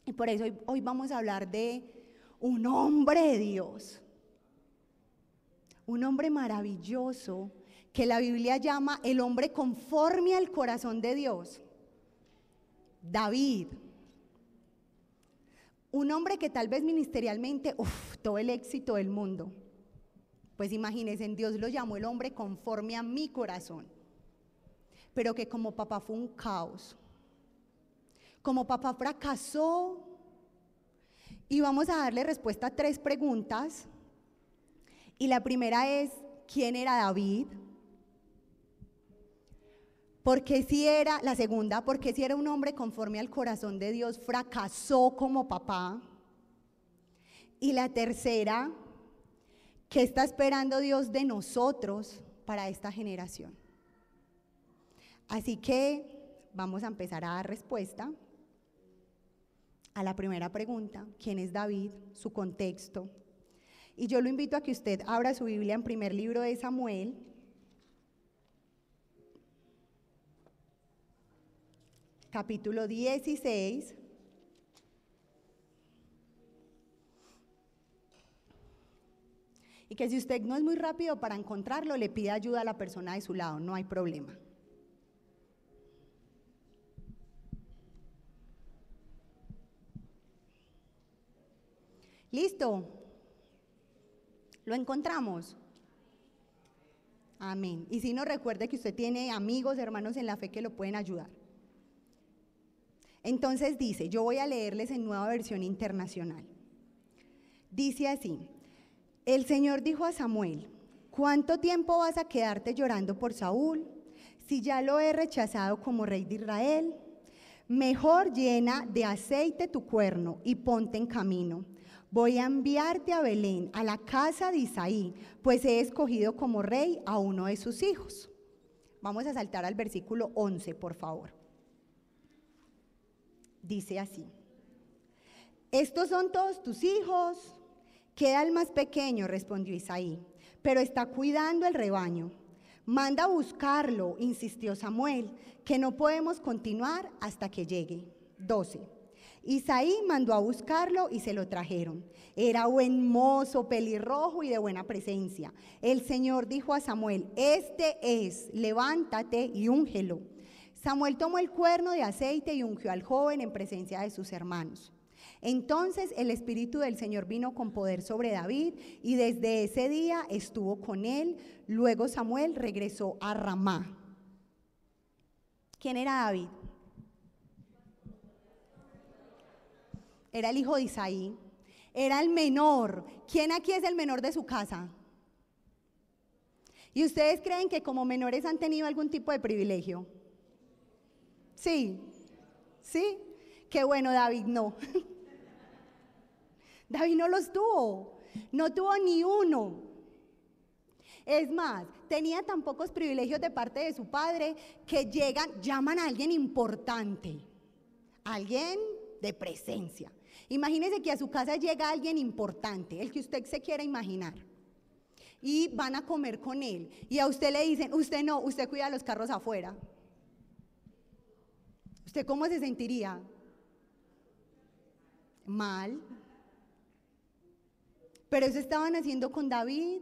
Y por eso hoy vamos a hablar de un hombre de Dios, un hombre maravilloso que la Biblia llama el hombre conforme al corazón de Dios, David. Un hombre que tal vez ministerialmente, todo el éxito del mundo. Pues imagínense, Dios lo llamó el hombre conforme a mi corazón. Pero que como papá fue un caos. Como papá fracasó. Y vamos a darle respuesta a 3 preguntas. Y la primera es, ¿quién era David? La segunda, porque si era un hombre conforme al corazón de Dios, fracasó como papá. Y la tercera, ¿qué está esperando Dios de nosotros para esta generación? Así que vamos a empezar a dar respuesta a la primera pregunta, ¿quién es David? Su contexto. Y yo lo invito a que usted abra su Biblia en primer libro de Samuel, capítulo 16. Y que si usted no es muy rápido para encontrarlo, le pida ayuda a la persona de su lado, no hay problema. ¿Listo? ¿Lo encontramos? Amén. Y si no, recuerde que usted tiene amigos, hermanos en la fe que lo pueden ayudar. Entonces dice, yo voy a leerles en Nueva Versión Internacional. Dice así: el Señor dijo a Samuel, ¿cuánto tiempo vas a quedarte llorando por Saúl? Si ya lo he rechazado como rey de Israel. Mejor llena de aceite tu cuerno y ponte en camino. Voy a enviarte a Belén, a la casa de Isaí, pues he escogido como rey a uno de sus hijos. Vamos a saltar al versículo 11, por favor. Dice así: estos son todos tus hijos. Queda el más pequeño, respondió Isaí, pero está cuidando el rebaño. Manda a buscarlo, insistió Samuel, que no podemos continuar hasta que llegue. 12. Isaí mandó a buscarlo y se lo trajeron. Era buen mozo, pelirrojo y de buena presencia. El Señor dijo a Samuel, este es, levántate y úngelo. Samuel tomó el cuerno de aceite y ungió al joven en presencia de sus hermanos. Entonces el Espíritu del Señor vino con poder sobre David y desde ese día estuvo con él. Luego Samuel regresó a Ramá. ¿Quién era David? Era el hijo de Isaí. Era el menor. ¿Quién aquí es el menor de su casa? ¿Y ustedes creen que como menores han tenido algún tipo de privilegio? Sí. ¿Sí? Qué bueno, David no. David no los tuvo, no tuvo ni uno. Es más, tenía tan pocos privilegios de parte de su padre que llaman a alguien importante, alguien de presencia. Imagínese que a su casa llega alguien importante, el que usted se quiera imaginar, y van a comer con él, y a usted le dicen, usted no, usted cuida los carros afuera. ¿Usted cómo se sentiría? Mal. Pero eso estaban haciendo con David.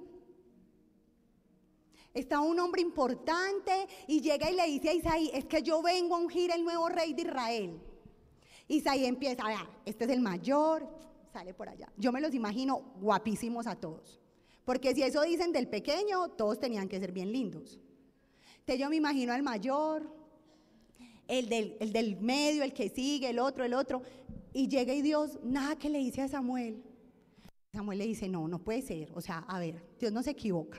Estaba un hombre importante y llega y le dice a Isaí, es que yo vengo a ungir el nuevo rey de Israel. Isaí empieza, vea, este es el mayor, sale por allá. Yo me los imagino guapísimos a todos, porque si eso dicen del pequeño, todos tenían que ser bien lindos. Entonces yo me imagino al mayor, el del medio, el que sigue, el otro, y llega y Dios, nada que le dice a Samuel. Samuel le dice, no puede ser, o sea, a ver, Dios no se equivoca.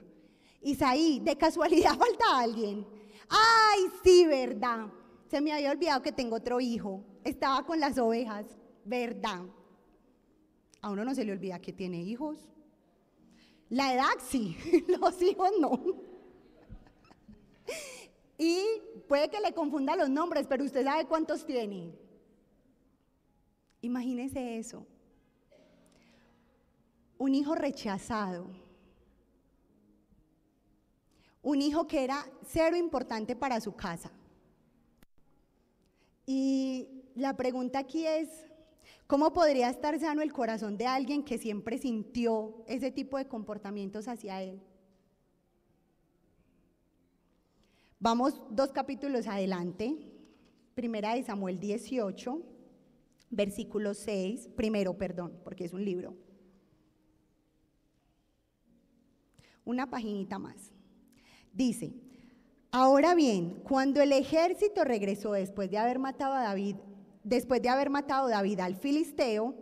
Isaí, de casualidad falta alguien. Ay, sí, verdad, se me había olvidado que tengo otro hijo, estaba con las ovejas, verdad. A uno no se le olvida que tiene hijos. La edad sí, los hijos no. Y puede que le confunda los nombres, pero usted sabe cuántos tiene. Imagínese eso. Un hijo rechazado. Un hijo que era cero importante para su casa. Y la pregunta aquí es, ¿Cómo podría estar sano el corazón de alguien que siempre sintió ese tipo de comportamientos hacia él? Vamos 2 capítulos adelante, Primera de Samuel 18, versículo 6, porque es un libro. Una paginita más. Dice: ahora bien, cuando el ejército regresó después de haber matado David al filisteo,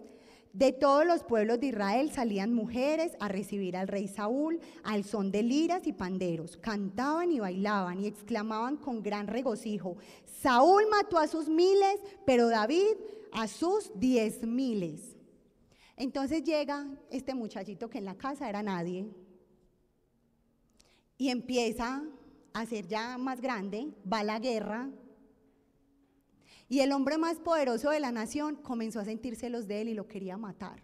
de todos los pueblos de Israel salían mujeres a recibir al rey Saúl al son de liras y panderos. Cantaban y bailaban y exclamaban con gran regocijo: Saúl mató a sus 1000, pero David a sus 10,000. Entonces llega este muchachito que en la casa era nadie y empieza a ser ya más grande, va a la guerra. Y el hombre más poderoso de la nación comenzó a sentir celos de él y lo quería matar.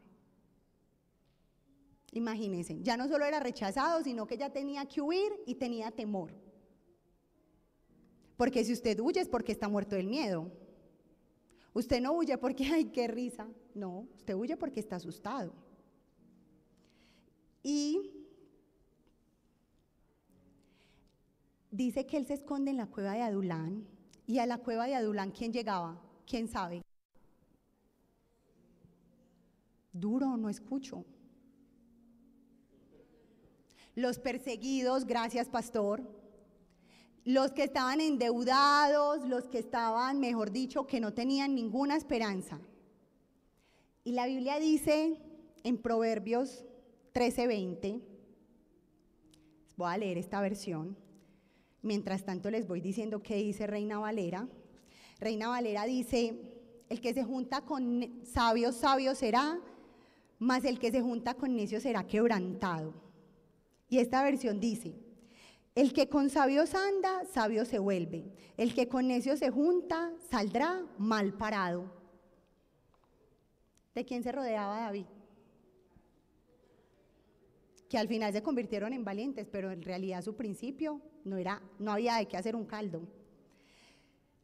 Imagínense, ya no solo era rechazado, sino que ya tenía que huir y tenía temor. Porque si usted huye es porque está muerto del miedo. Usted no huye porque, ay, qué risa. No, usted huye porque está asustado. Y dice que él se esconde en la cueva de Adulán. Y a la cueva de Adulán, ¿quién llegaba? ¿Quién sabe? Duro, no escucho. Los perseguidos, gracias pastor. Los que estaban endeudados, los que estaban, mejor dicho, que no tenían ninguna esperanza. Y la Biblia dice en Proverbios 13:20, voy a leer esta versión. Mientras tanto les voy diciendo qué dice Reina Valera. Reina Valera dice: el que se junta con sabios, sabio será, mas el que se junta con necios será quebrantado. Y esta versión dice: el que con sabios anda, sabio se vuelve. El que con necios se junta, saldrá mal parado. ¿De quién se rodeaba David? Que al final se convirtieron en valientes, pero en realidad su principio no había de qué hacer un caldo.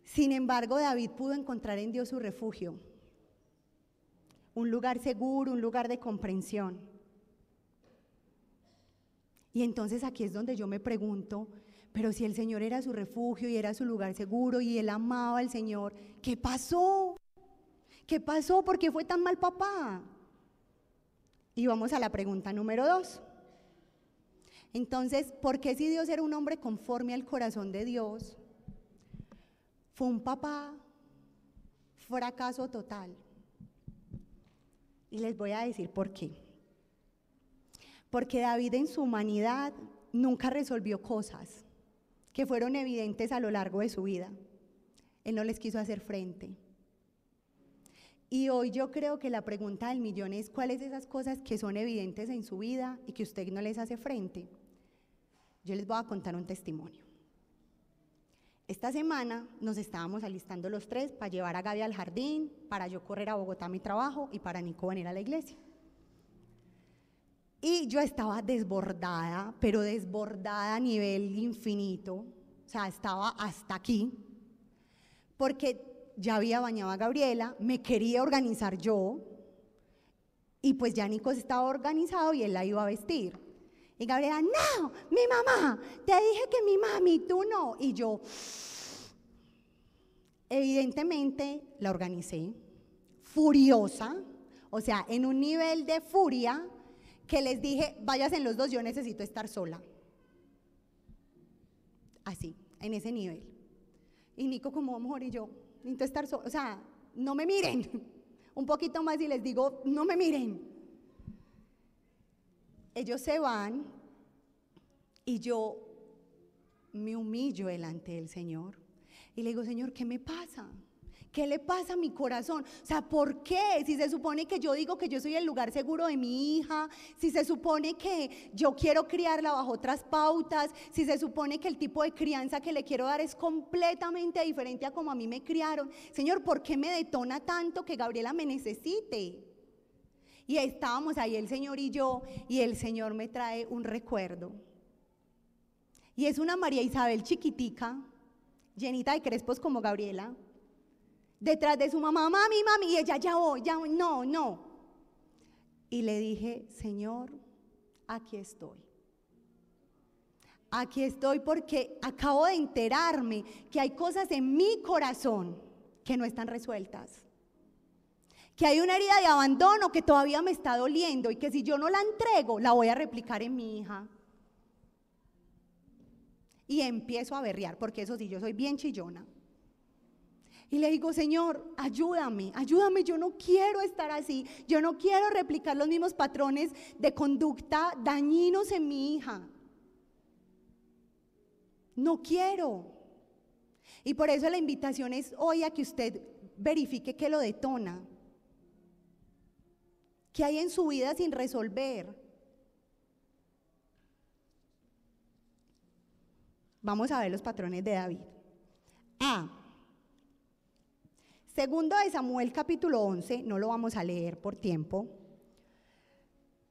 Sin embargo, David pudo encontrar en Dios su refugio, un lugar seguro, un lugar de comprensión. Y entonces aquí es donde yo me pregunto, pero si el Señor era su refugio y era su lugar seguro y él amaba al Señor, ¿qué pasó? ¿Qué pasó? ¿Por qué fue tan mal papá? Y vamos a la pregunta número 2. Entonces, ¿por qué si Dios era un hombre conforme al corazón de Dios, fue un papá fracaso total? Y les voy a decir por qué. Porque David en su humanidad nunca resolvió cosas que fueron evidentes a lo largo de su vida. Él no les quiso hacer frente. Y hoy yo creo que la pregunta del millón es: ¿cuáles esas cosas que son evidentes en su vida y que usted no les hace frente? Yo les voy a contar un testimonio. Esta semana nos estábamos alistando los 3 para llevar a Gaby al jardín, para yo correr a Bogotá a mi trabajo y para Nico venir a la iglesia. Y yo estaba desbordada, pero desbordada a nivel infinito, o sea, estaba hasta aquí, porque ya había bañado a Gabriela, me quería organizar yo, y pues ya Nico estaba organizado y él la iba a vestir. Y Gabriela: no, mi mamá, te dije que mi mami, tú no. Y yo, evidentemente, la organicé, furiosa, o sea, en un nivel de furia, que les dije: váyanse los 2, yo necesito estar sola. Así, en ese nivel. Y Nico como: amor, y yo, necesito estar sola, o sea, no me miren. Un poquito más y les digo: no me miren. Ellos se van y yo me humillo delante del Señor y le digo: Señor, ¿qué me pasa? ¿Qué le pasa a mi corazón? O sea, ¿por qué? Si se supone que yo digo que yo soy el lugar seguro de mi hija, si se supone que yo quiero criarla bajo otras pautas, si se supone que el tipo de crianza que le quiero dar es completamente diferente a como a mí me criaron. Señor, ¿por qué me detona tanto que Gabriela me necesite? Y estábamos ahí el Señor y yo, y el Señor me trae un recuerdo. Y es una María Isabel chiquitica, llenita de crespos como Gabriela, detrás de su mamá, mami, mami, y ella ya voy, no, no. Y le dije, Señor, aquí estoy. Aquí estoy porque acabo de enterarme que hay cosas en mi corazón que no están resueltas. Que hay una herida de abandono que todavía me está doliendo y que si yo no la entrego, la voy a replicar en mi hija. Y empiezo a berrear, porque eso sí, yo soy bien chillona. Y le digo, Señor, ayúdame, ayúdame, yo no quiero estar así, yo no quiero replicar los mismos patrones de conducta dañinos en mi hija. No quiero. Y por eso la invitación es hoy a que usted verifique qué lo detona. ¿Qué hay en su vida sin resolver? Vamos a ver los patrones de David. Segundo de Samuel capítulo 11, no lo vamos a leer por tiempo,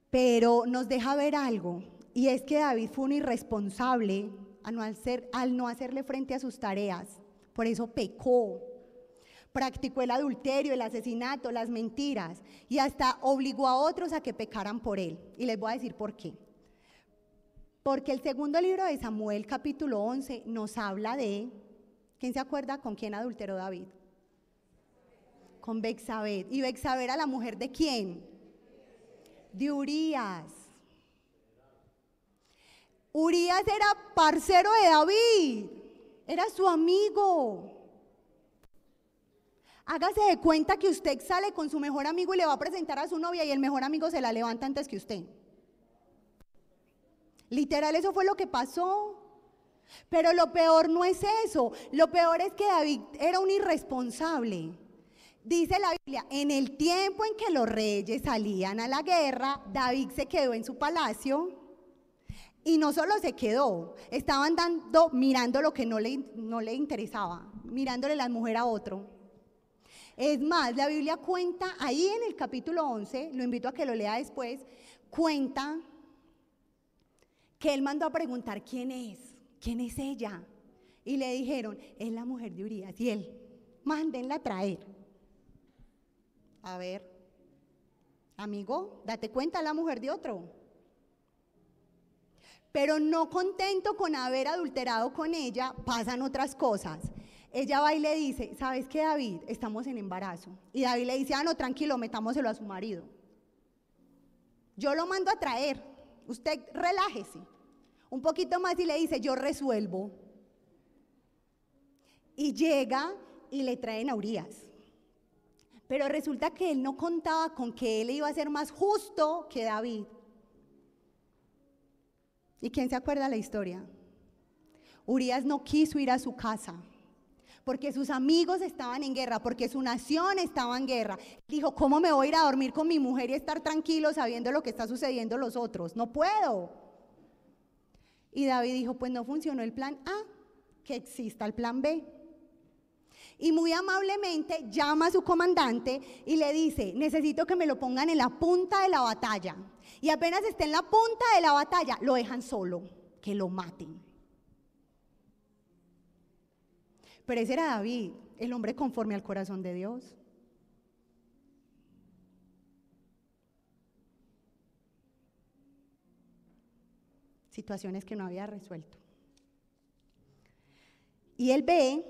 pero nos deja ver algo, y es que David fue un irresponsable al no hacerle frente a sus tareas, por eso pecó, practicó el adulterio, el asesinato, las mentiras, y hasta obligó a otros a que pecaran por él, y les voy a decir por qué. Porque el segundo libro de Samuel capítulo 11 nos habla de, ¿quién se acuerda con quién adulteró David? Con Betsabé. ¿Y Betsabé era la mujer de quién? De Urías. Urías era parcero de David, era su amigo. Hágase de cuenta que usted sale con su mejor amigo y le va a presentar a su novia y el mejor amigo se la levanta antes que usted. Literal, eso fue lo que pasó. Pero lo peor no es eso, lo peor es que David era un irresponsable. Dice la Biblia, en el tiempo en que los reyes salían a la guerra, David se quedó en su palacio y no solo se quedó, estaban mirando lo que no le interesaba, mirándole la mujer a otro. Es más, la Biblia cuenta ahí en el capítulo 11, lo invito a que lo lea después, cuenta que él mandó a preguntar quién es ella, y le dijeron, es la mujer de Urías, y él, mándenla a traer. A ver, amigo, date cuenta, la mujer de otro. Pero no contento con haber adulterado con ella, pasan otras cosas. Ella va y le dice, ¿sabes qué, David? Estamos en embarazo. Y David le dice, no, tranquilo, metámoselo a su marido. Yo lo mando a traer, usted relájese. Un poquito más y le dice, yo resuelvo. Y llega y le traen a Urías. Pero resulta que él no contaba con que él iba a ser más justo que David. ¿Y quién se acuerda de la historia? Urías no quiso ir a su casa porque sus amigos estaban en guerra, porque su nación estaba en guerra. Dijo, ¿cómo me voy a ir a dormir con mi mujer y estar tranquilo sabiendo lo que está sucediendo los otros? No puedo. Y David dijo, pues no funcionó el plan A, que exista el plan B. Y muy amablemente llama a su comandante y le dice, necesito que me lo pongan en la punta de la batalla. Y apenas esté en la punta de la batalla, lo dejan solo, que lo maten. Pero ese era David, el hombre conforme al corazón de Dios. Situaciones que no había resuelto. Y él ve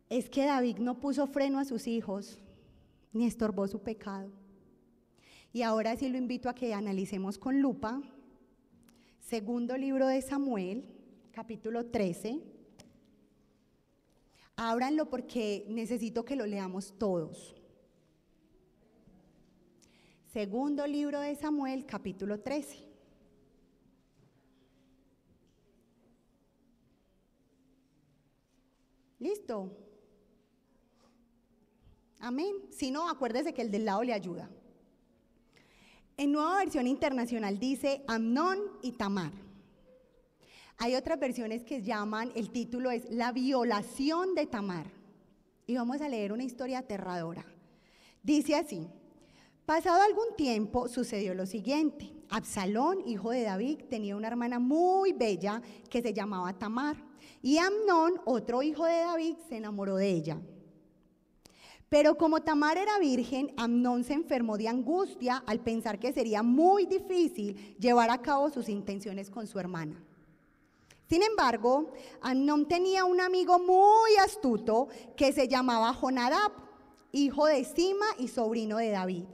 es que David no puso freno a sus hijos, ni estorbó su pecado. Y ahora sí lo invito a que analicemos con lupa, segundo libro de Samuel, capítulo 13. Ábranlo porque necesito que lo leamos todos. Segundo libro de Samuel, capítulo 13. ¿Listo? Amén. Si no, acuérdese que el del lado le ayuda. En Nueva Versión Internacional dice Amnón y Tamar. Hay otras versiones que llaman, el título es La violación de Tamar. Y vamos a leer una historia aterradora. Dice así: pasado algún tiempo sucedió lo siguiente. Absalón, hijo de David, tenía una hermana muy bella que se llamaba Tamar. Y Amnón, otro hijo de David, se enamoró de ella. Pero como Tamar era virgen, Amnón se enfermó de angustia al pensar que sería muy difícil llevar a cabo sus intenciones con su hermana. Sin embargo, Amnón tenía un amigo muy astuto que se llamaba Jonadab, hijo de Sima y sobrino de David.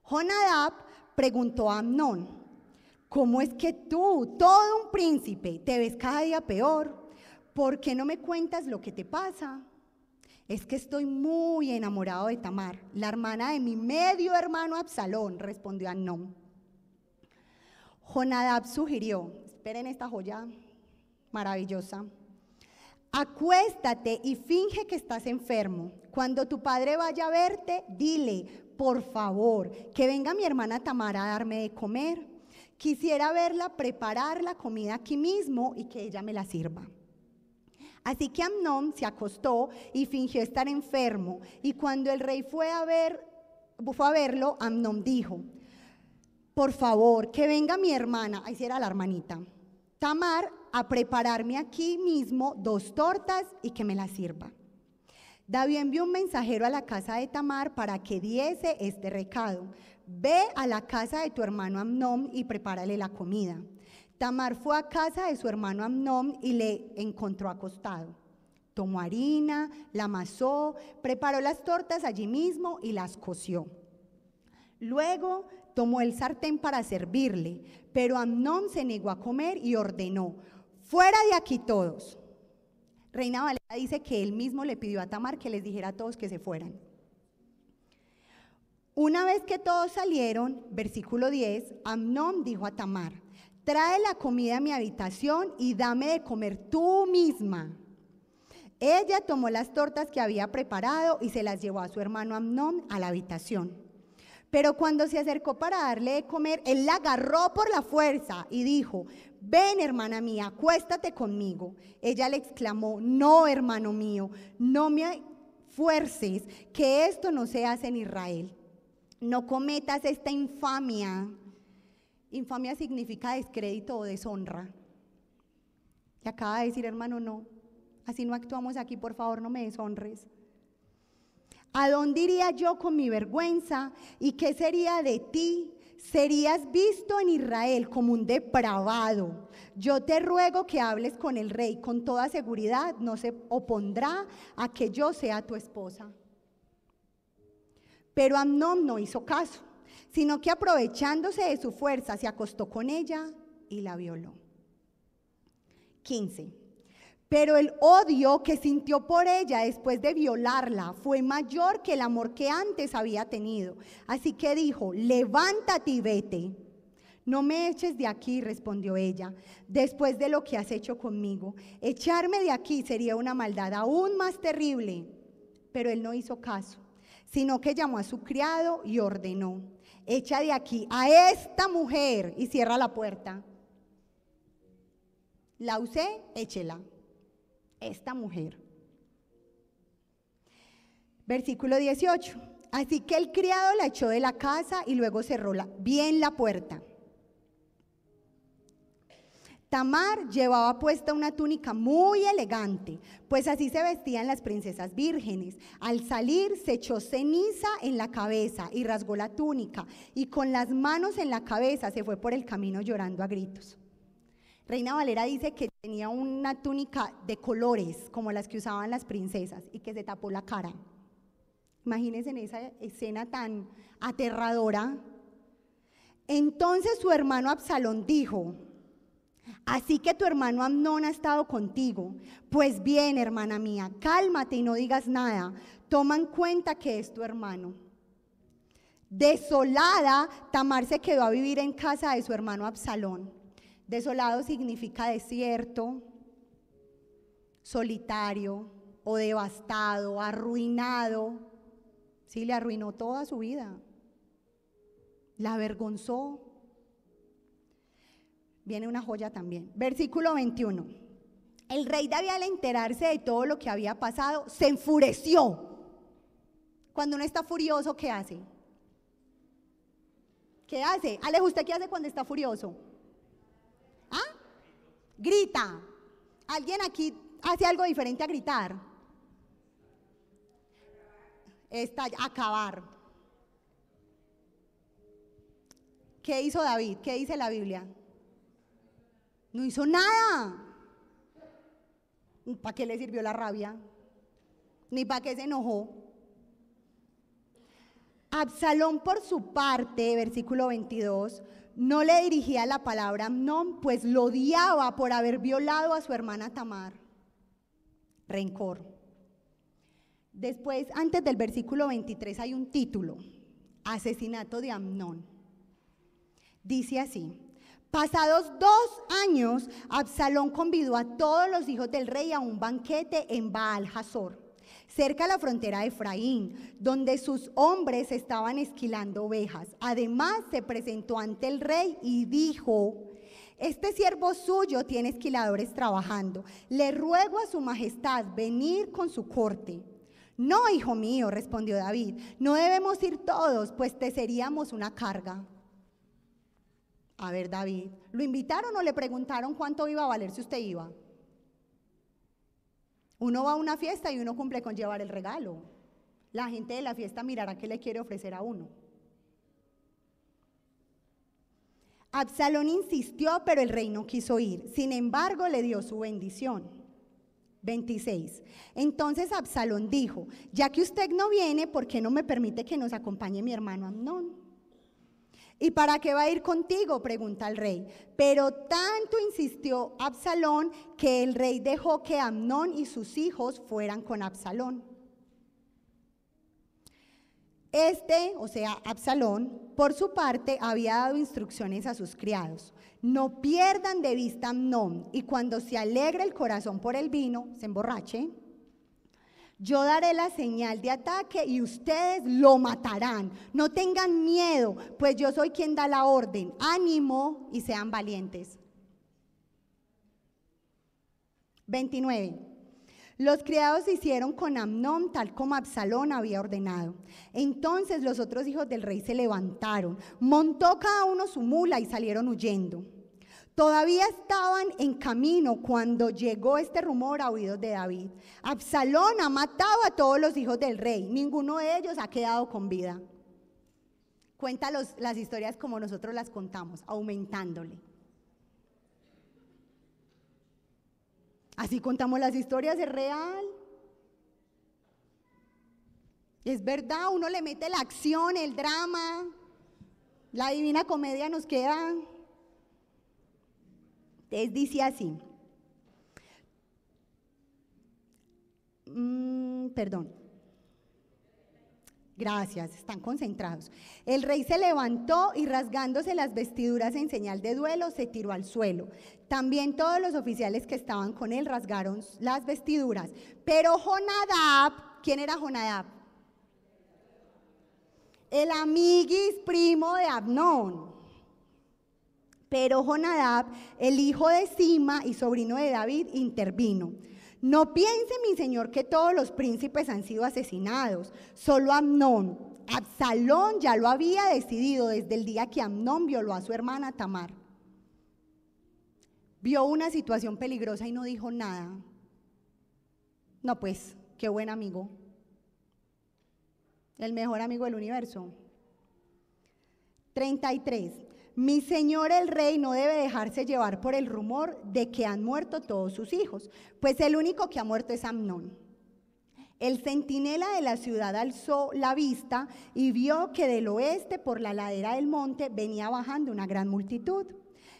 Jonadab preguntó a Amnón: ¿cómo es que tú, todo un príncipe, te ves cada día peor? ¿Por qué no me cuentas lo que te pasa? Es que estoy muy enamorado de Tamar, la hermana de mi medio hermano Absalón, respondió Amnón. Jonadab sugirió, esperen esta joya maravillosa: acuéstate y finge que estás enfermo. Cuando tu padre vaya a verte, dile, por favor, que venga mi hermana Tamar a darme de comer. Quisiera verla preparar la comida aquí mismo y que ella me la sirva. Así que Amnón se acostó y fingió estar enfermo. Y cuando el rey fue a verlo, Amnón dijo: por favor, que venga mi hermana, ahí sí era la hermanita, Tamar, a prepararme aquí mismo 2 tortas y que me las sirva. David envió un mensajero a la casa de Tamar para que diese este recado: ve a la casa de tu hermano Amnón y prepárale la comida. Tamar fue a casa de su hermano Amnón y le encontró acostado. Tomó harina, la amasó, preparó las tortas allí mismo y las coció. Luego tomó el sartén para servirle, pero Amnón se negó a comer y ordenó: fuera de aquí todos. Reina Valera dice que él mismo le pidió a Tamar que les dijera a todos que se fueran. Una vez que todos salieron, versículo 10, Amnón dijo a Tamar: trae la comida a mi habitación y dame de comer tú misma. Ella tomó las tortas que había preparado y se las llevó a su hermano Amnón a la habitación. Pero cuando se acercó para darle de comer, él la agarró por la fuerza y dijo: ven, hermana mía, acuéstate conmigo. Ella le exclamó: no, hermano mío, no me fuerces, que esto no se hace en Israel. No cometas esta infamia. Infamia significa descrédito o deshonra. Y acaba de decir: hermano, no, así no actuamos aquí, por favor, no me deshonres. ¿A dónde iría yo con mi vergüenza? ¿Y qué sería de ti? Serías visto en Israel como un depravado. Yo te ruego que hables con el rey. Con toda seguridad no se opondrá a que yo sea tu esposa. Pero Amnón no hizo caso, sino que aprovechándose de su fuerza se acostó con ella y la violó. 15. Pero el odio que sintió por ella después de violarla fue mayor que el amor que antes había tenido. Así que dijo: levántate y vete. No me eches de aquí, respondió ella, después de lo que has hecho conmigo. Echarme de aquí sería una maldad aún más terrible. Pero él no hizo caso, sino que llamó a su criado y ordenó: echa de aquí a esta mujer y cierra la puerta. La usé, échela. Esta mujer. Versículo 18. Así que el criado la echó de la casa y luego cerró bien la puerta. Tamar llevaba puesta una túnica muy elegante, pues así se vestían las princesas vírgenes. Al salir se echó ceniza en la cabeza y rasgó la túnica, y con las manos en la cabeza se fue por el camino llorando a gritos. Reina Valera dice que tenía una túnica de colores, como las que usaban las princesas, y que se tapó la cara. Imagínense en esa escena tan aterradora. Entonces su hermano Absalón dijo: así que tu hermano Amnón ha estado contigo. Pues bien, hermana mía, cálmate y no digas nada. Toma en cuenta que es tu hermano. Desolada, Tamar se quedó a vivir en casa de su hermano Absalón. Desolado significa desierto, solitario o devastado, arruinado. Sí, le arruinó toda su vida. La avergonzó. Viene una joya también. Versículo 21. El rey David, al enterarse de todo lo que había pasado, se enfureció. Cuando uno está furioso, ¿qué hace? ¿Qué hace? Alejo, ¿usted qué hace cuando está furioso? ¿Ah? Grita. ¿Alguien aquí hace algo diferente a gritar? acabar. ¿Qué hizo David? ¿Qué dice la Biblia? No hizo nada. ¿Para qué le sirvió la rabia? Ni para qué se enojó. Absalón, por su parte, versículo 22, no le dirigía la palabra a Amnón, pues lo odiaba por haber violado a su hermana Tamar. Rencor. Después, antes del versículo 23, hay un título: asesinato de Amnón. Dice así: pasados 2 años, Absalón convidó a todos los hijos del rey a un banquete en Baal Hazor, cerca de la frontera de Efraín, donde sus hombres estaban esquilando ovejas. Además, se presentó ante el rey y dijo: este siervo suyo tiene esquiladores trabajando. Le ruego a su majestad venir con su corte. No, hijo mío, respondió David, no debemos ir todos, pues te seríamos una carga. A ver, David, ¿lo invitaron o le preguntaron cuánto iba a valer si usted iba? Uno va a una fiesta y uno cumple con llevar el regalo. La gente de la fiesta mirará qué le quiere ofrecer a uno. Absalón insistió, pero el rey no quiso ir. Sin embargo, le dio su bendición. 26. Entonces Absalón dijo: ya que usted no viene, ¿por qué no me permite que nos acompañe mi hermano Amnón? ¿Y para qué va a ir contigo?, pregunta el rey. Pero tanto insistió Absalón que el rey dejó que Amnón y sus hijos fueran con Absalón. O sea, Absalón, por su parte, había dado instrucciones a sus criados: no pierdan de vista a Amnón, y cuando se alegre el corazón por el vino, se emborrache, yo daré la señal de ataque y ustedes lo matarán. No tengan miedo, pues yo soy quien da la orden. Ánimo y sean valientes. 29. Los criados hicieron con Amnón tal como Absalón había ordenado. Entonces los otros hijos del rey se levantaron, montó cada uno su mula y salieron huyendo. Todavía estaban en camino cuando llegó este rumor a oídos de David: Absalón ha matado a todos los hijos del rey, ninguno de ellos ha quedado con vida. Cuenta las historias como nosotros las contamos, aumentándole. Así contamos las historias, es real. Es verdad, uno le mete la acción, el drama, la divina comedia nos queda. Entonces dice así, gracias, están concentrados. El rey se levantó y rasgándose las vestiduras en señal de duelo, se tiró al suelo. También todos los oficiales que estaban con él rasgaron las vestiduras. Pero Jonadab, ¿quién era Jonadab? El amiguis primo de Amnón. Pero Jonadab, el hijo de Sima y sobrino de David, intervino. No piense, mi señor, que todos los príncipes han sido asesinados, solo Amnón. Absalón ya lo había decidido desde el día que Amnón violó a su hermana Tamar. Vio una situación peligrosa y no dijo nada. No, pues, qué buen amigo. El mejor amigo del universo. 33. Mi señor el rey no debe dejarse llevar por el rumor de que han muerto todos sus hijos, pues el único que ha muerto es Amnón. El centinela de la ciudad alzó la vista y vio que del oeste por la ladera del monte venía bajando una gran multitud.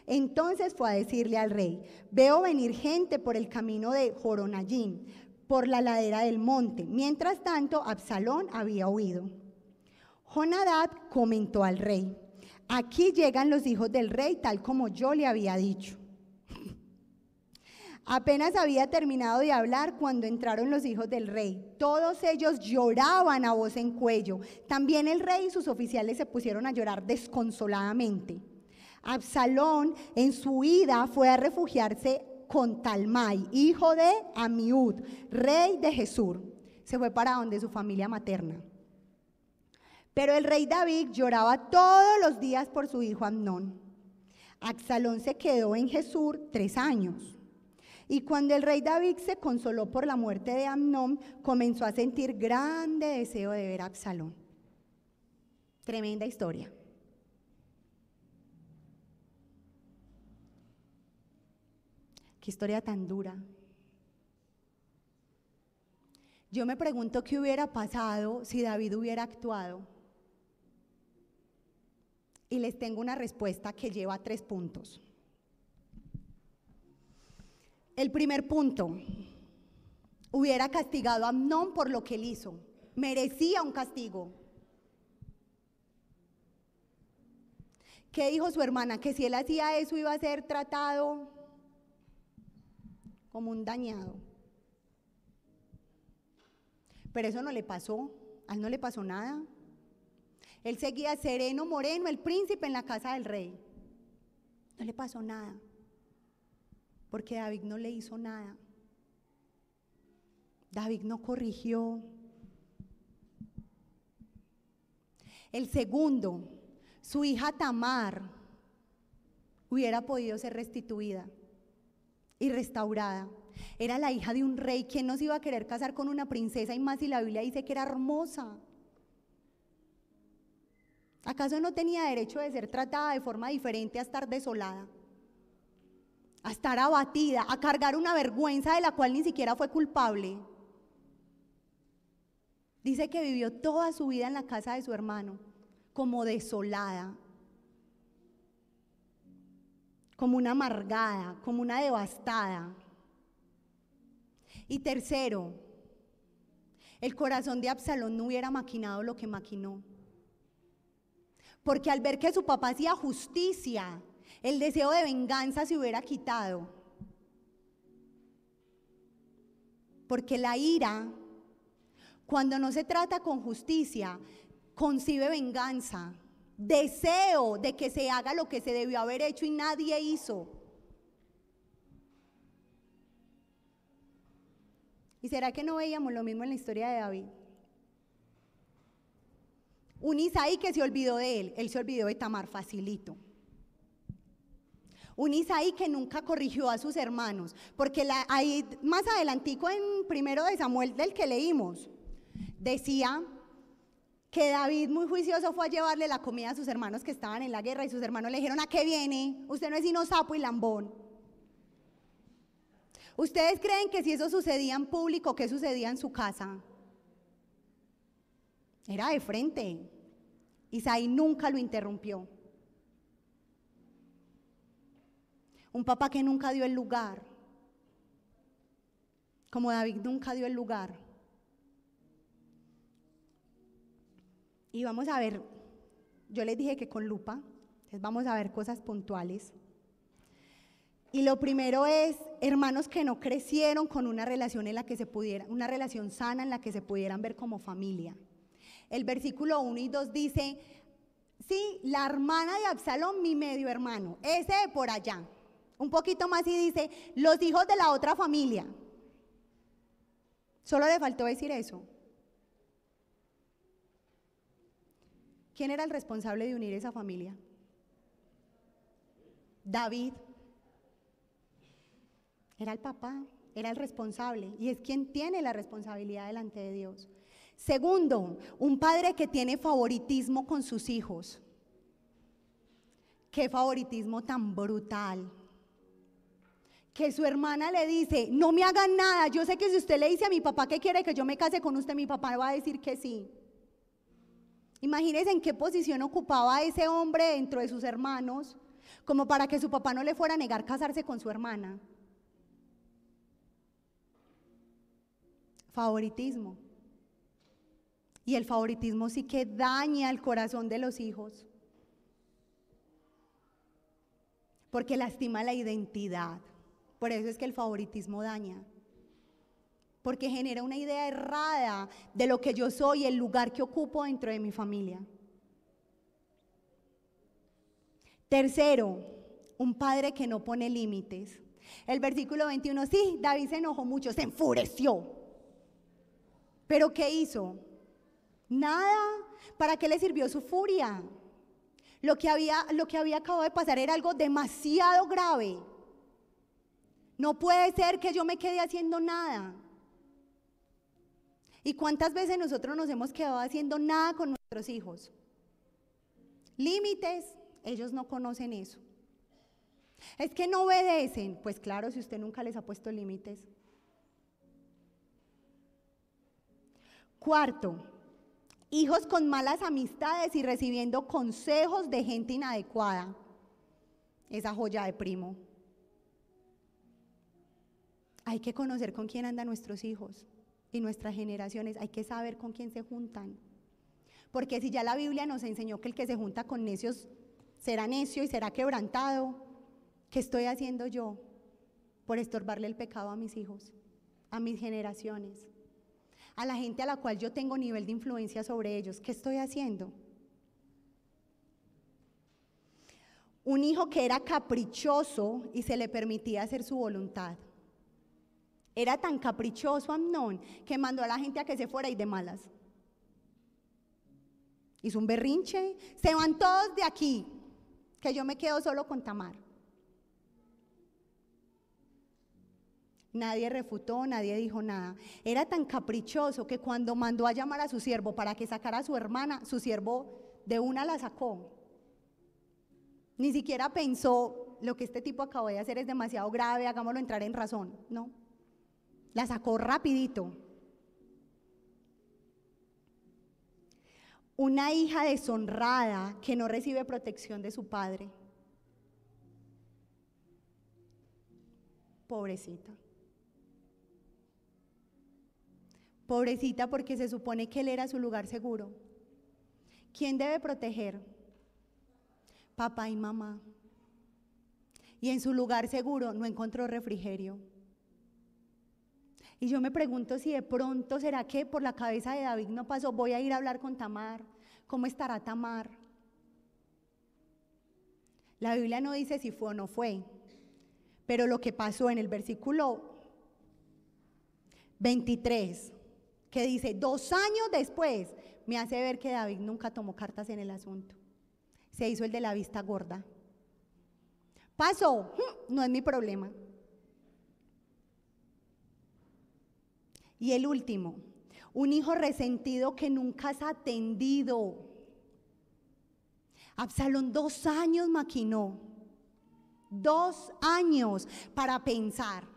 Entonces fue a decirle al rey: veo venir gente por el camino de Joronayim, por la ladera del monte. Mientras tanto, Absalón había huido. Jonadab comentó al rey: aquí llegan los hijos del rey tal como yo le había dicho. Apenas había terminado de hablar cuando entraron los hijos del rey. Todos ellos lloraban a voz en cuello. También el rey y sus oficiales se pusieron a llorar desconsoladamente. Absalón en su huida fue a refugiarse con Talmai, hijo de Amiud, rey de Gesur. Se fue para donde su familia materna. Pero el rey David lloraba todos los días por su hijo Amnón. Absalón se quedó en Gesur 3 años. Y cuando el rey David se consoló por la muerte de Amnón, comenzó a sentir grande deseo de ver a Absalón. Tremenda historia. Qué historia tan dura. Yo me pregunto qué hubiera pasado si David hubiera actuado. Y les tengo una respuesta que lleva 3 puntos. El primer punto, hubiera castigado a Amnón por lo que él hizo. Merecía un castigo. ¿Qué dijo su hermana? Que si él hacía eso iba a ser tratado como un dañado. Pero eso no le pasó, a él no le pasó nada. Él seguía sereno, moreno, el príncipe en la casa del rey. No le pasó nada, porque David no le hizo nada. David no corrigió. El segundo, su hija Tamar hubiera podido ser restituida y restaurada. Era la hija de un rey. ¿Quién no se iba a querer casar con una princesa? Y más si la Biblia dice que era hermosa. ¿Acaso no tenía derecho de ser tratada de forma diferente, a estar desolada, a estar abatida, a cargar una vergüenza de la cual ni siquiera fue culpable? Dice que vivió toda su vida en la casa de su hermano, como desolada, como una amargada, como una devastada. Y tercero, el corazón de Absalón no hubiera maquinado lo que maquinó. Porque al ver que su papá hacía justicia, el deseo de venganza se hubiera quitado. Porque la ira, cuando no se trata con justicia, concibe venganza, deseo de que se haga lo que se debió haber hecho y nadie hizo. ¿Y será que no veíamos lo mismo en la historia de David? Un Isaí que se olvidó de él se olvidó de Tamar facilito. Un Isaí que nunca corrigió a sus hermanos, porque ahí más adelantico en 1 de Samuel del que leímos, decía que David muy juicioso fue a llevarle la comida a sus hermanos que estaban en la guerra y sus hermanos le dijeron: ¿a qué viene? Usted no es sino sapo y lambón. ¿Ustedes creen que si eso sucedía en público, qué sucedía en su casa? Era de frente. Isaí nunca lo interrumpió. Un papá que nunca dio el lugar, como David nunca dio el lugar. Y vamos a ver, yo les dije que con lupa, entonces vamos a ver cosas puntuales. Y lo primero es hermanos que no crecieron con una relación en la que se pudiera, una relación sana en la que se pudieran ver como familia. El versículo 1 y 2 dice: sí, la hermana de Absalón, mi medio hermano, ese de por allá. Un poquito más y dice: los hijos de la otra familia. Solo le faltó decir eso. ¿Quién era el responsable de unir esa familia? David. Era el papá, era el responsable, y es quien tiene la responsabilidad delante de Dios. Segundo, un padre que tiene favoritismo con sus hijos. Qué favoritismo tan brutal. Que su hermana le dice: no me hagan nada, yo sé que si usted le dice a mi papá que quiere que yo me case con usted, mi papá va a decir que sí. Imagínense en qué posición ocupaba ese hombre dentro de sus hermanos, como para que su papá no le fuera a negar casarse con su hermana. Favoritismo. Y el favoritismo sí que daña el corazón de los hijos, porque lastima la identidad. Por eso es que el favoritismo daña, porque genera una idea errada de lo que yo soy, el lugar que ocupo dentro de mi familia. Tercero, un padre que no pone límites. El versículo 21, sí, David se enojó mucho, se enfureció. ¿Pero qué hizo? Nada. ¿Para qué le sirvió su furia? Lo que había acabado de pasar era algo demasiado grave. No puede ser que yo me quede haciendo nada. ¿Y cuántas veces nosotros nos hemos quedado haciendo nada con nuestros hijos? Límites, ellos no conocen eso. Es que no obedecen. Pues claro, si usted nunca les ha puesto límites. Cuarto, hijos con malas amistades y recibiendo consejos de gente inadecuada. Esa joya de primo. Hay que conocer con quién andan nuestros hijos y nuestras generaciones. Hay que saber con quién se juntan. Porque si ya la Biblia nos enseñó que el que se junta con necios será necio y será quebrantado, ¿qué estoy haciendo yo por estorbarle el pecado a mis hijos, a mis generaciones, a la gente a la cual yo tengo nivel de influencia sobre ellos? ¿Qué estoy haciendo? Un hijo que era caprichoso y se le permitía hacer su voluntad. Era tan caprichoso Amnón que mandó a la gente a que se fuera y de malas. Hizo un berrinche, se van todos de aquí, que yo me quedo solo con Tamar. Nadie refutó, nadie dijo nada. Era tan caprichoso que cuando mandó a llamar a su siervo para que sacara a su hermana, su siervo de una la sacó. Ni siquiera pensó, lo que este tipo acabó de hacer es demasiado grave, hagámoslo entrar en razón. No, la sacó rapidito. Una hija deshonrada que no recibe protección de su padre. Pobrecita. Pobrecita, porque se supone que él era su lugar seguro. ¿Quién debe proteger? Papá y mamá. Y en su lugar seguro no encontró refrigerio. Y yo me pregunto si de pronto, ¿será que por la cabeza de David no pasó? Voy a ir a hablar con Tamar. ¿Cómo estará Tamar? La Biblia no dice si fue o no fue, pero lo que pasó en el versículo 23, que dice, 2 años después, me hace ver que David nunca tomó cartas en el asunto. Se hizo el de la vista gorda. Pasó, no es mi problema. Y el último, un hijo resentido que nunca has atendido. Absalón 2 años maquinó, 2 años para pensar,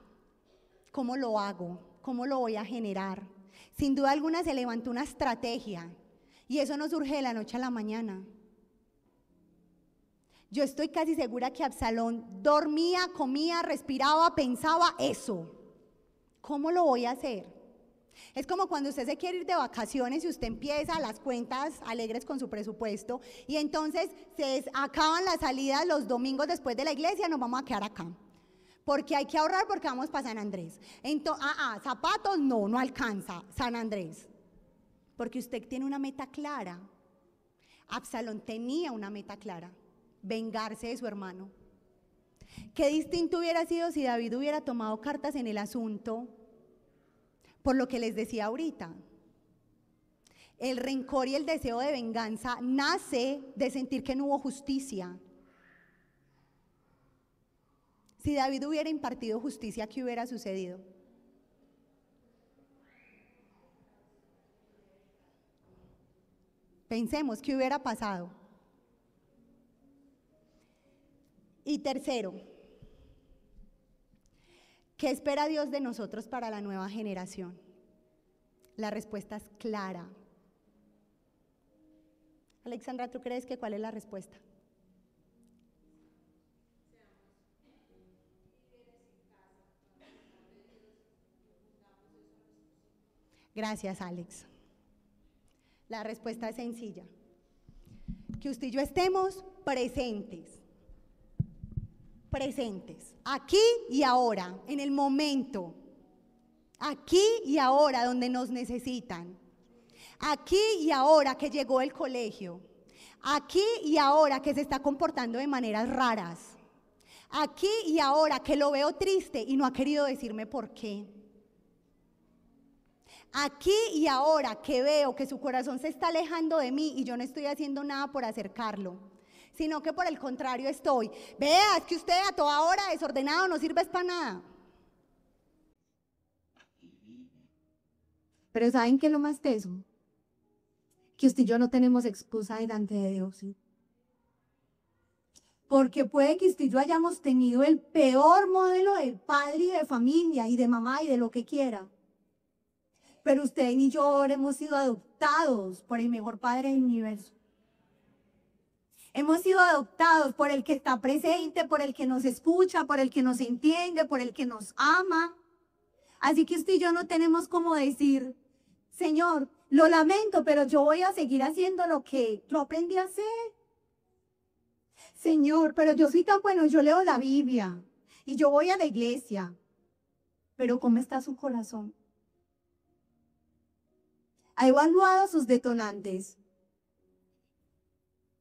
¿cómo lo hago? ¿Cómo lo voy a generar? Sin duda alguna se levantó una estrategia y eso no surge de la noche a la mañana. Yo estoy casi segura que Absalón dormía, comía, respiraba, pensaba eso. ¿Cómo lo voy a hacer? Es como cuando usted se quiere ir de vacaciones y usted empieza las cuentas alegres con su presupuesto y entonces se acaban las salidas los domingos después de la iglesia, nos vamos a quedar acá. Porque hay que ahorrar porque vamos para San Andrés. Zapatos no alcanza San Andrés. Porque usted tiene una meta clara. Absalón tenía una meta clara, vengarse de su hermano. Qué distinto hubiera sido si David hubiera tomado cartas en el asunto. Por lo que les decía ahorita, el rencor y el deseo de venganza nace de sentir que no hubo justicia. Si David hubiera impartido justicia, ¿qué hubiera sucedido? Pensemos, ¿qué hubiera pasado? Y tercero, ¿qué espera Dios de nosotros para la nueva generación? La respuesta es clara. Alexandra, ¿tú crees que cuál es la respuesta? Gracias, Alex. La respuesta es sencilla. Que usted y yo estemos presentes, aquí y ahora, en el momento, aquí y ahora donde nos necesitan, aquí y ahora que llegó el colegio, aquí y ahora que se está comportando de maneras raras, aquí y ahora que lo veo triste y no ha querido decirme por qué. Aquí y ahora que veo que su corazón se está alejando de mí y yo no estoy haciendo nada por acercarlo, sino que por el contrario estoy, vea, es que usted a toda hora desordenado no sirves para nada. Pero ¿saben qué es lo más teso? Que usted y yo no tenemos excusa delante de Dios, ¿sí? Porque puede que usted y yo hayamos tenido el peor modelo de padre y de familia y de mamá y de lo que quiera. Pero usted y yo ahora hemos sido adoptados por el mejor padre del universo. Hemos sido adoptados por el que está presente, por el que nos escucha, por el que nos entiende, por el que nos ama. Así que usted y yo no tenemos como decir, Señor, lo lamento, pero yo voy a seguir haciendo lo que yo aprendí a hacer. Señor, pero yo soy tan bueno, yo leo la Biblia y yo voy a la iglesia. Pero ¿cómo está su corazón? ¿Ha evaluado sus detonantes?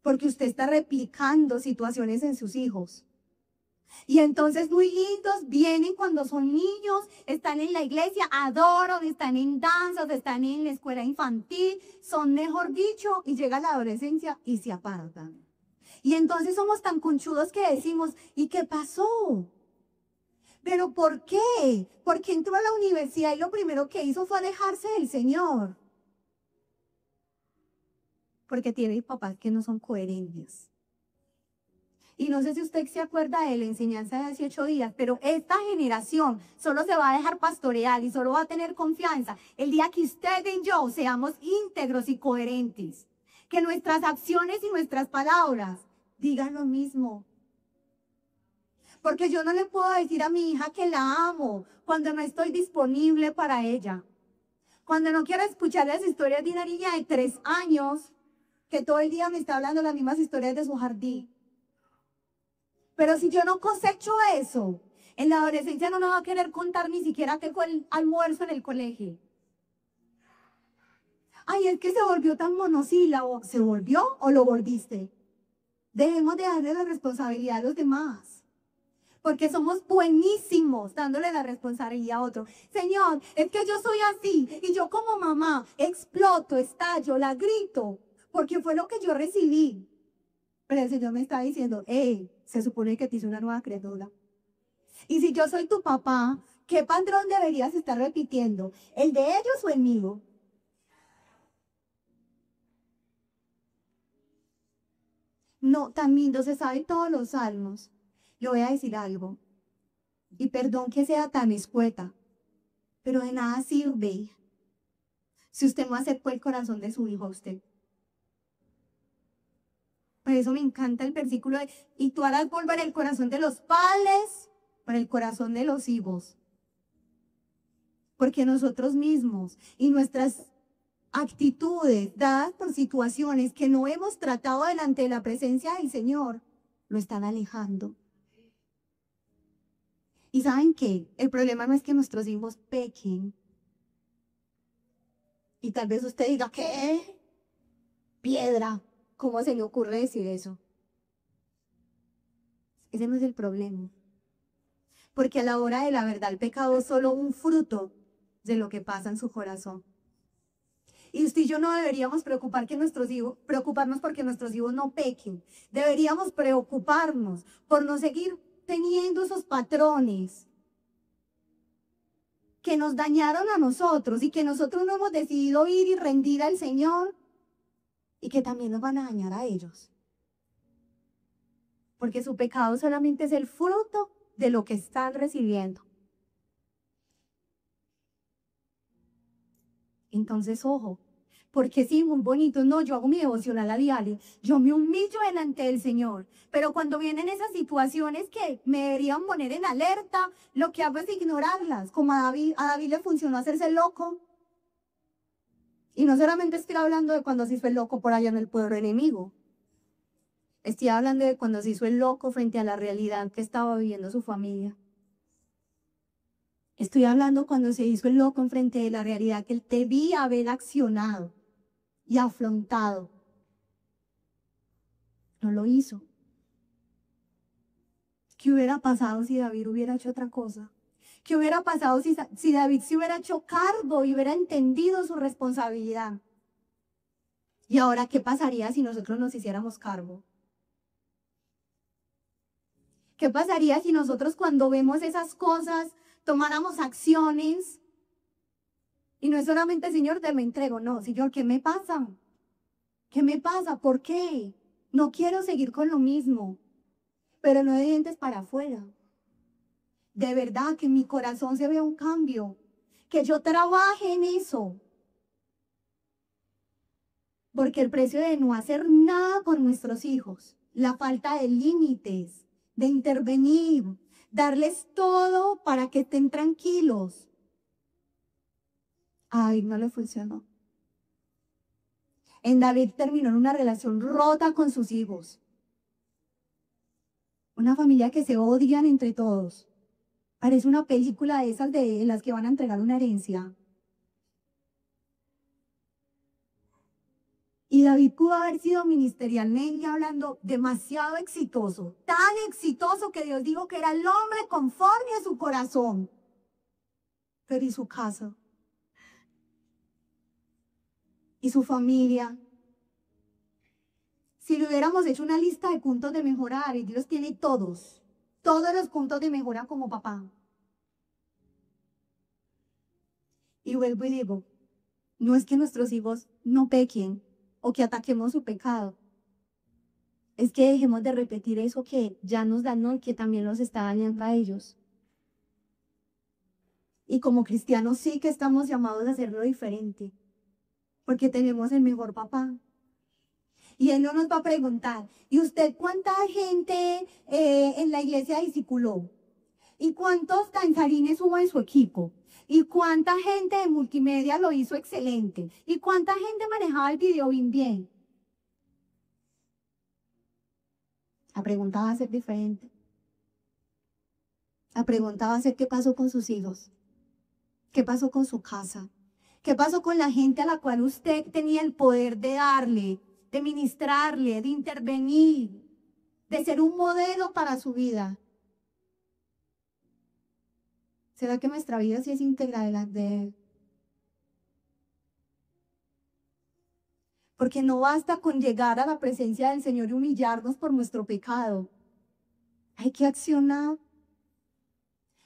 Porque usted está replicando situaciones en sus hijos. Y entonces muy lindos vienen cuando son niños, están en la iglesia, adoran, están en danzas, están en la escuela infantil, son mejor dicho, y llega la adolescencia y se apartan. Y entonces somos tan conchudos que decimos, ¿y qué pasó? ¿Pero por qué? Porque entró a la universidad y lo primero que hizo fue alejarse del Señor. Porque tiene papás que no son coherentes. Y no sé si usted se acuerda de la enseñanza de 18 días, pero esta generación solo se va a dejar pastorear y solo va a tener confianza el día que usted y yo seamos íntegros y coherentes. Que nuestras acciones y nuestras palabras digan lo mismo. Porque yo no le puedo decir a mi hija que la amo cuando no estoy disponible para ella. Cuando no quiero escuchar las historias de una niña de 3 años que todo el día me está hablando las mismas historias de su jardín. Pero si yo no cosecho eso, en la adolescencia no me va a querer contar ni siquiera qué fue el almuerzo en el colegio. Ay, es que se volvió tan monosílabo. ¿Se volvió o lo volviste? Dejemos de darle la responsabilidad a los demás. Porque somos buenísimos dándole la responsabilidad a otro. Señor, es que yo soy así y yo como mamá exploto, estallo, la grito, porque fue lo que yo recibí. Pero el Señor me está diciendo, se supone que te hice una nueva criatura. Y si yo soy tu papá, ¿qué patrón deberías estar repitiendo? ¿El de ellos o el mío? No, tan lindo, se sabe todos los salmos. Le voy a decir algo. Y perdón que sea tan escueta, pero de nada sirve si usted no acercó el corazón de su hijo a usted. Por eso me encanta el versículo de, y tú harás volver el corazón de los padres para el corazón de los hijos. Porque nosotros mismos y nuestras actitudes dadas por situaciones que no hemos tratado delante de la presencia del Señor, lo están alejando. ¿Y saben qué? El problema no es que nuestros hijos pequen. Y tal vez usted diga, ¿qué? Piedra. ¿Cómo se le ocurre decir eso? Ese no es el problema. Porque a la hora de la verdad el pecado es solo un fruto de lo que pasa en su corazón. Y usted y yo no deberíamos preocuparnos porque nuestros hijos no pequen. Deberíamos preocuparnos por no seguir teniendo esos patrones que nos dañaron a nosotros y que nosotros no hemos decidido ir y rendir al Señor y que también nos van a dañar a ellos. Porque su pecado solamente es el fruto de lo que están recibiendo. Entonces, ojo, porque sí, muy bonito, no, yo hago mi devocional a diario, yo me humillo delante del Señor, pero cuando vienen esas situaciones que me deberían poner en alerta, lo que hago es ignorarlas, como a David le funcionó hacerse loco. Y no solamente estoy hablando de cuando se hizo el loco por allá en el pueblo enemigo, estoy hablando de cuando se hizo el loco frente a la realidad que estaba viviendo su familia. Estoy hablando cuando se hizo el loco enfrente de la realidad que él debía haber accionado y afrontado. No lo hizo. ¿Qué hubiera pasado si David hubiera hecho otra cosa? ¿Qué hubiera pasado si David se hubiera hecho cargo y hubiera entendido su responsabilidad? ¿Y ahora qué pasaría si nosotros nos hiciéramos cargo? ¿Qué pasaría si nosotros cuando vemos esas cosas tomáramos acciones Y no es solamente, Señor, te me entrego, no, Señor, ¿qué me pasa? ¿Qué me pasa? ¿Por qué? No quiero seguir con lo mismo, pero no de dientes para afuera. De verdad que en mi corazón se vea un cambio, que yo trabaje en eso. Porque el precio de no hacer nada por nuestros hijos, la falta de límites, de intervenir, darles todo para que estén tranquilos. Ay, no le funcionó. En David terminó en una relación rota con sus hijos. Una familia que se odian entre todos. Parece una película de esas de las que van a entregar una herencia. Y David pudo haber sido ministerialmente hablando demasiado exitoso, tan exitoso que Dios dijo que era el hombre conforme a su corazón. Pero ¿y su casa? ¿Y su familia? Si le hubiéramos hecho una lista de puntos de mejorar, y Dios tiene todos los puntos de mejora como papá. Y vuelvo y digo, no es que nuestros hijos no pequen o que ataquemos su pecado. Es que dejemos de repetir eso que ya nos dañó y que también los está dañando a ellos. Y como cristianos sí que estamos llamados a hacerlo diferente, porque tenemos el mejor papá. Y Él no nos va a preguntar, ¿y usted cuánta gente en la iglesia discipuló? ¿Y cuántos danzarines hubo en su equipo? ¿Y cuánta gente de multimedia lo hizo excelente? ¿Y cuánta gente manejaba el video bien? La pregunta va a ser diferente. La pregunta va a ser qué pasó con sus hijos, qué pasó con su casa, qué pasó con la gente a la cual usted tenía el poder de darle, de ministrarle, de intervenir, de ser un modelo para su vida. ¿Será que nuestra vida sí es íntegra delante de Él? Porque no basta con llegar a la presencia del Señor y humillarnos por nuestro pecado. Hay que accionar.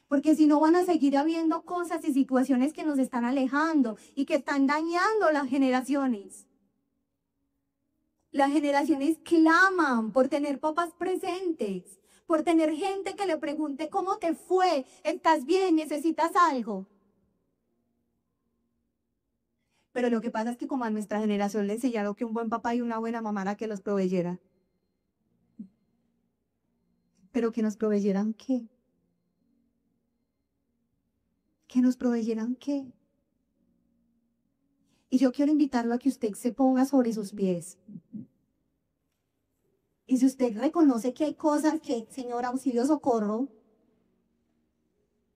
Porque si no van a seguir habiendo cosas y situaciones que nos están alejando y que están dañando las generaciones. Las generaciones claman por tener papás presentes, por tener gente que le pregunte cómo te fue, estás bien, necesitas algo. Pero lo que pasa es que como a nuestra generación le enseñaron que un buen papá y una buena mamá era que los proveyera. ¿Pero que nos proveyeran qué? ¿Que nos proveyeran qué? Y yo quiero invitarlo a que usted se ponga sobre sus pies. Y si usted reconoce que hay cosas que, Señor, auxilio, socorro,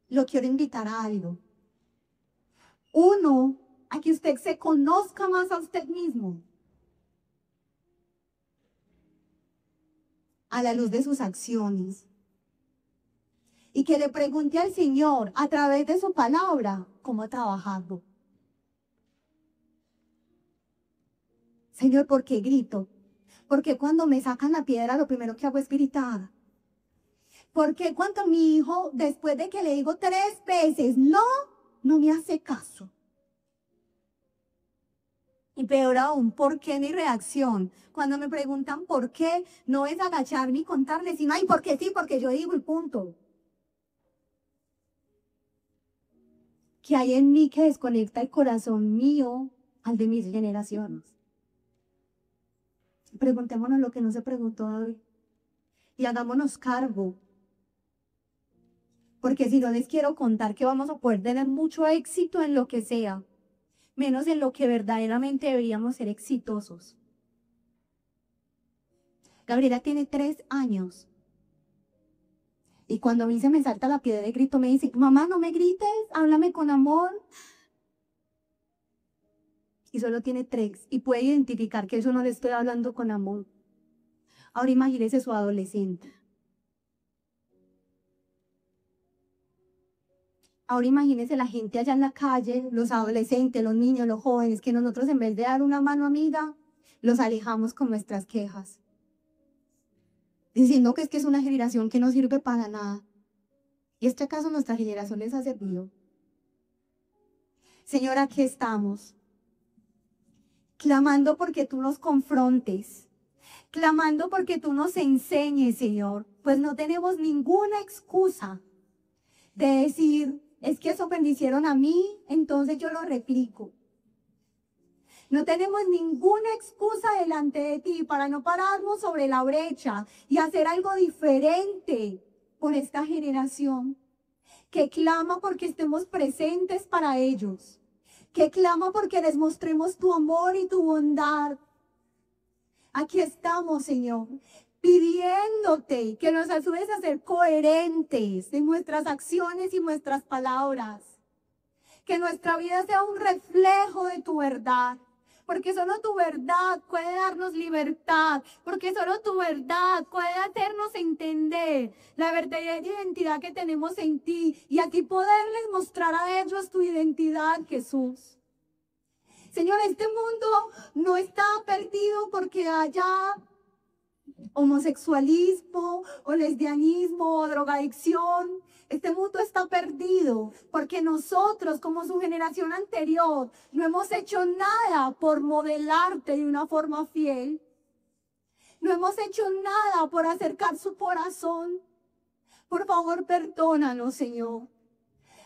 lo quiero invitar a algo. Uno, a que usted se conozca más a usted mismo. A la luz de sus acciones. Y que le pregunte al Señor, a través de su palabra, cómo ha trabajado. Señor, ¿por qué grito? Porque cuando me sacan la piedra, lo primero que hago es gritar. Porque cuando mi hijo, después de que le digo 3 veces, no me hace caso. Y peor aún, ¿por qué mi reacción? Cuando me preguntan por qué, no es agacharme y contarles, sino, ay, porque sí, porque yo digo y punto. ¿Qué hay en mí que desconecta el corazón mío al de mis generaciones? Preguntémonos lo que no se preguntó David. Y hagámonos cargo. Porque si no les quiero contar que vamos a poder tener mucho éxito en lo que sea, menos en lo que verdaderamente deberíamos ser exitosos. Gabriela tiene 3 años. Y cuando a mí se me salta la piedra de grito, me dice, mamá, no me grites, háblame con amor. Y solo tiene 3 y puede identificar que eso no le estoy hablando con amor. Ahora imagínese su adolescente. Ahora imagínese la gente allá en la calle, los adolescentes, los niños, los jóvenes, que nosotros en vez de dar una mano amiga, los alejamos con nuestras quejas. Diciendo que es una generación que no sirve para nada. ¿Y es que acaso nuestra generación les ha servido? Señor, aquí estamos, clamando porque tú nos confrontes, clamando porque tú nos enseñes, Señor, pues no tenemos ninguna excusa de decir, es que eso me lo hicieron a mí, entonces yo lo replico. No tenemos ninguna excusa delante de ti para no pararnos sobre la brecha y hacer algo diferente por esta generación que clama porque estemos presentes para ellos, que clama porque les mostremos tu amor y tu bondad. Aquí estamos, Señor, pidiéndote que nos ayudes a ser coherentes en nuestras acciones y nuestras palabras. Que nuestra vida sea un reflejo de tu verdad. Porque solo tu verdad puede darnos libertad. Porque solo tu verdad puede hacernos entender la verdadera identidad que tenemos en ti. Y aquí poderles mostrar a ellos tu identidad, Jesús. Señor, este mundo no está perdido porque haya homosexualismo o lesbianismo o drogadicción. Este mundo está perdido porque nosotros, como su generación anterior, no hemos hecho nada por modelarte de una forma fiel. No hemos hecho nada por acercar su corazón. Por favor, perdónanos, Señor.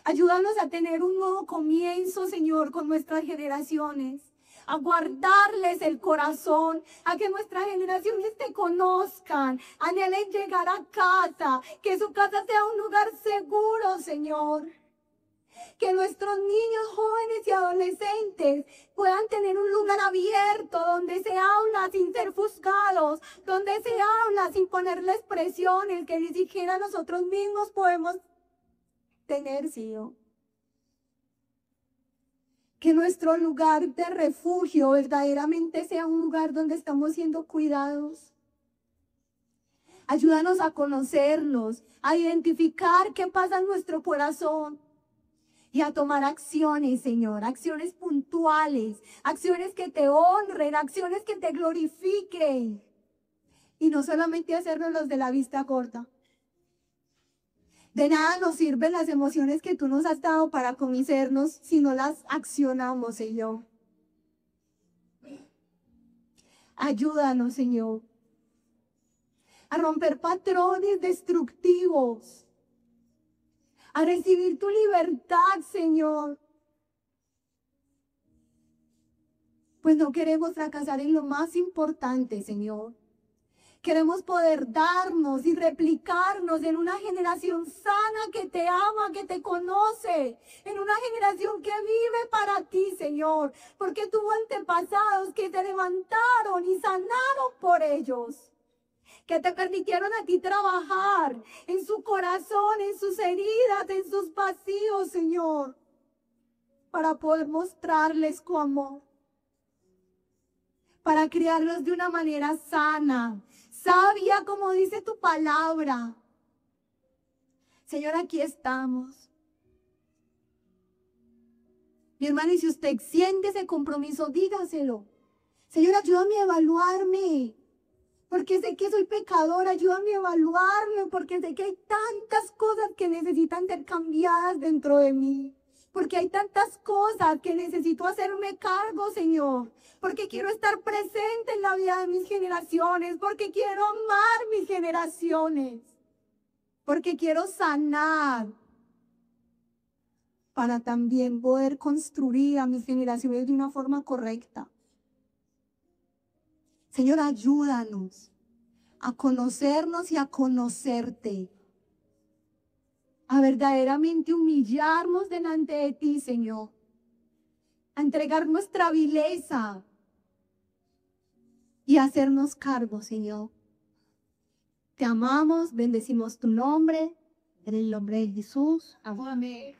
Ayúdanos a tener un nuevo comienzo, Señor, con nuestras generaciones. A guardarles el corazón, a que nuestras generaciones te conozcan, anhelen llegar a casa, que su casa sea un lugar seguro, Señor. Que nuestros niños, jóvenes y adolescentes puedan tener un lugar abierto donde se habla sin ser juzgados, donde se habla sin ponerles presiones que ni siquiera nosotros mismos podemos tener, Señor. Que nuestro lugar de refugio verdaderamente sea un lugar donde estamos siendo cuidados. Ayúdanos a conocernos, a identificar qué pasa en nuestro corazón y a tomar acciones, Señor, acciones puntuales, acciones que te honren, acciones que te glorifiquen. Y no solamente hacernos los de la vista corta. De nada nos sirven las emociones que tú nos has dado para conocernos si no las accionamos, Señor. Ayúdanos, Señor, a romper patrones destructivos, a recibir tu libertad, Señor. Pues no queremos fracasar en lo más importante, Señor. Queremos poder darnos y replicarnos en una generación sana que te ama, que te conoce, en una generación que vive para ti, Señor, porque tuvo antepasados que te levantaron y sanaron por ellos, que te permitieron a ti trabajar en su corazón, en sus heridas, en sus vacíos, Señor, para poder mostrarles tu amor, para criarlos de una manera sana, sabia, como dice tu palabra. Señor, aquí estamos. Mi hermano, y si usted siente ese compromiso, dígaselo. Señor, ayúdame a evaluarme, porque sé que soy pecadora, ayúdame a evaluarme, porque sé que hay tantas cosas que necesitan ser cambiadas dentro de mí. Porque hay tantas cosas que necesito hacerme cargo, Señor. Porque quiero estar presente en la vida de mis generaciones. Porque quiero amar mis generaciones. Porque quiero sanar. Para también poder construir a mis generaciones de una forma correcta. Señor, ayúdanos a conocernos y a conocerte. A verdaderamente humillarnos delante de ti, Señor. A entregar nuestra vileza y a hacernos cargo, Señor. Te amamos, bendecimos tu nombre, en el nombre de Jesús. Amén.